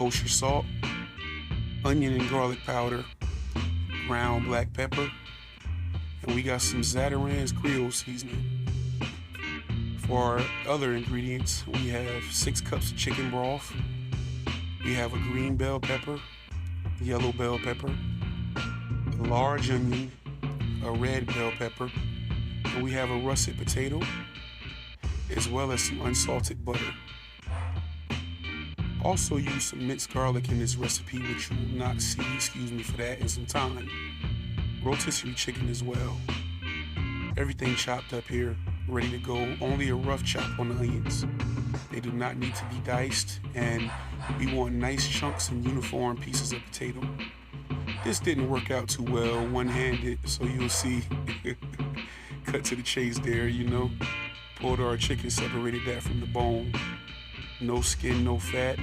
kosher salt, onion and garlic powder, ground black pepper, and we got some Zatarain's Creole seasoning. For our other ingredients, we have 6 cups of chicken broth. We have a green bell pepper, yellow bell pepper, a large onion, a red bell pepper, and we have a russet potato, as well as some unsalted butter. Also use some minced garlic in this recipe, which you will not see, excuse me for that, in some time. Rotisserie chicken as well. Everything chopped up here, ready to go. Only a rough chop on the onions. They do not need to be diced, and we want nice chunks and uniform pieces of potato. This didn't work out too well one-handed, so you'll see. Cut to the chase there, you know. Pulled our chicken, separated that from the bone. No skin, no fat.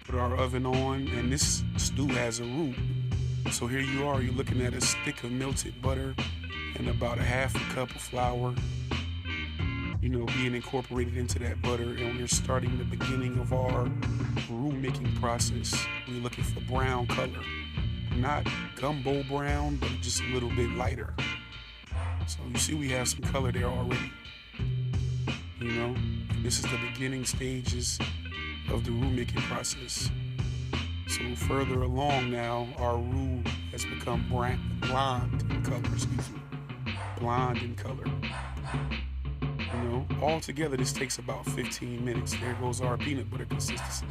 Put our oven on, and this stew has a roux. So here you are, you're looking at a stick of melted butter and about a half a cup of flour, you know, being incorporated into that butter, and we're starting the beginning of our roux making process. We're looking for brown color. Not gumbo brown, but just a little bit lighter. So you see we have some color there already. You know, this is the beginning stages of the roux making process. So further along now, our roux has become blonde in color, blonde in color. You know, all together this takes about 15 minutes. There goes our peanut butter consistency.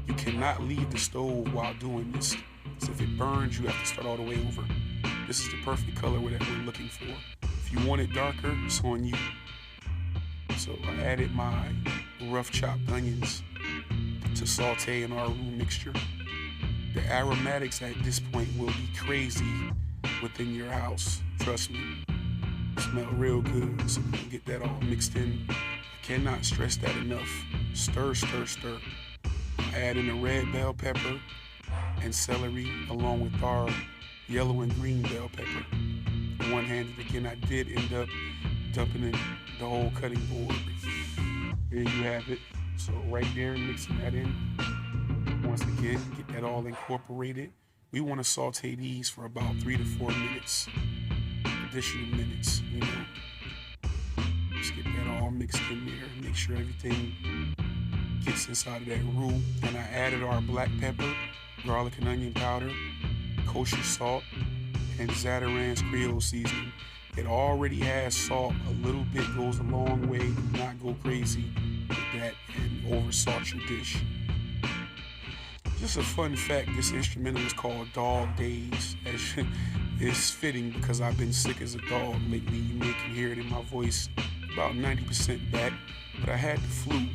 You cannot leave the stove while doing this. So if it burns, you have to start all the way over. This is the perfect color that we're looking for. If you want it darker, it's on you. So I added my rough chopped onions to saute in our roux mixture. The aromatics at this point will be crazy within your house. Trust me. Smell real good. So we can get that all mixed in. I cannot stress that enough. Stir, stir, stir. I add in the red bell pepper and celery along with our yellow and green bell pepper. One-handed again, I did end up dumping in the whole cutting board. There you have it. So right there, mixing that in. Once again, get that all incorporated. We want to saute these for about 3 to 4 minutes. Additional minutes, you know. Just get that all mixed in there. Make sure everything gets inside of that roux. And I added our black pepper, garlic and onion powder, kosher salt, and Zatarain's Creole seasoning. It already has salt. A little bit goes a long way. Do not go crazy with that and over salt your dish. Just a fun fact, this instrumental is called Dog Days. It's fitting because I've been sick as a dog lately. You may can hear it in my voice, about 90% back, but I had the flu,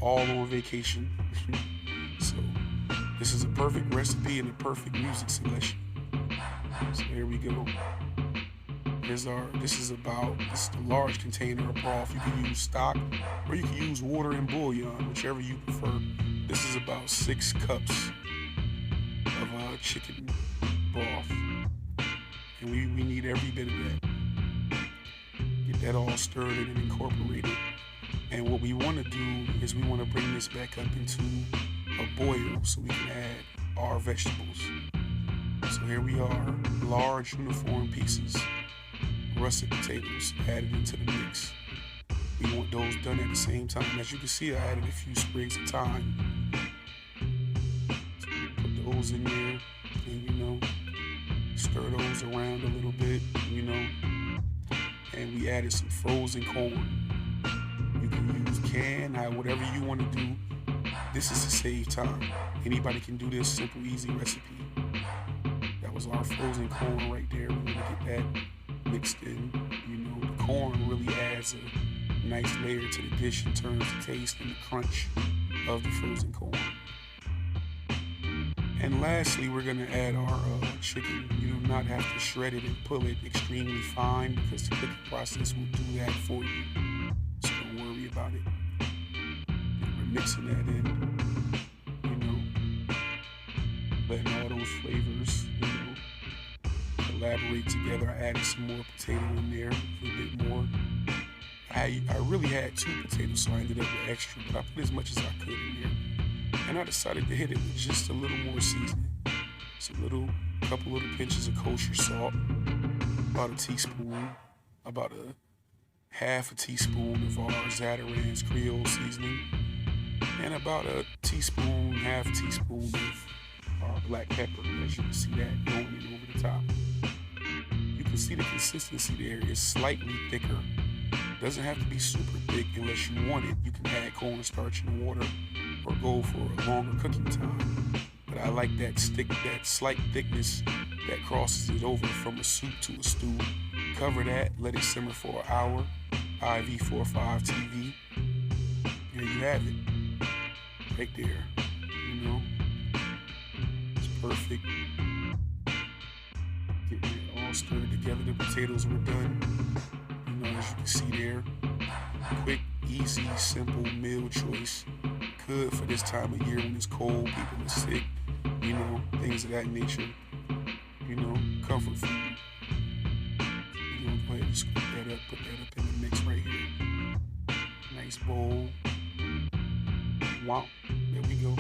all on vacation. So this is a perfect recipe and a perfect music selection. So here we go. This is the large container of broth. You can use stock or you can use water and bouillon, whichever you prefer. This is about 6 cups of chicken broth. And we need every bit of that. Get that all stirred in and incorporated. And what we want to do is we want to bring this back up into a boil so we can add our vegetables. So here we are, large uniform pieces, russet potatoes added into the mix. We want those done at the same time. As you can see, I added a few sprigs of thyme. So put those in there and, you know, stir those around a little bit, you know. And we added some frozen corn. You can use canned, whatever you want to do. This is to save time. Anybody can do this simple, easy recipe. That was our frozen corn right there. We're gonna get that mixed in. You know, the corn really adds a nice layer to the dish in terms of taste and the crunch of the frozen corn. And lastly, we're gonna add our chicken. You do not have to shred it and pull it extremely fine because the cooking process will do that for you. So don't worry about it. And we're mixing that in, you know, letting all those flavors, you know, collaborate together. I added some more potato in there, a little bit more. I really had 2 potatoes, so I ended up with extra, but I put as much as I could in there. And I decided to hit it with just a little more seasoning. Couple little pinches of kosher salt, about a teaspoon, about a half a teaspoon of our Zatarain's Creole seasoning, and about a teaspoon, half teaspoon of our black pepper. As you can see that going in over the top. You can see the consistency there is slightly thicker. Doesn't have to be super thick unless you want it. You can add cornstarch in the water or go for a longer cooking time. But I like that slight thickness that crosses it over from a soup to a stew. Cover that, let it simmer for an hour. IV 4.5 TV. There you have it. Right there. You know? It's perfect. Getting it all stirred together. The potatoes were done. You know, as you can see there. Quick, easy, simple meal choice. Good for this time of year when it's cold, people are sick, you know, things of that nature. You know, comfort food. You know, go ahead and scoop that up, put that up in the mix right here. Nice bowl. Wow, there we go.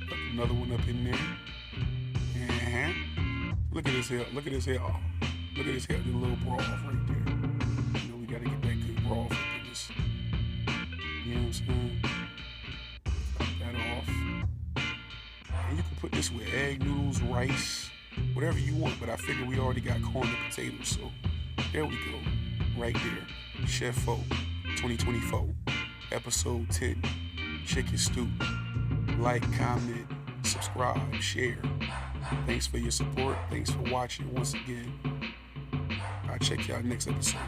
Put another one up in there. Look at this here, look at this here. Oh, look at this here, the little broth right there. You know, we gotta get that good broth up in this. You know what I'm saying? Cut that off. And you can put this with egg, noodles, rice, whatever you want, but I figure we already got corn and potatoes, so there we go. Right there. Chef Fo, 2024, episode 10, chicken stew. Like, comment, subscribe, share. Thanks for your support. Thanks for watching once again. I'll check y'all next episode.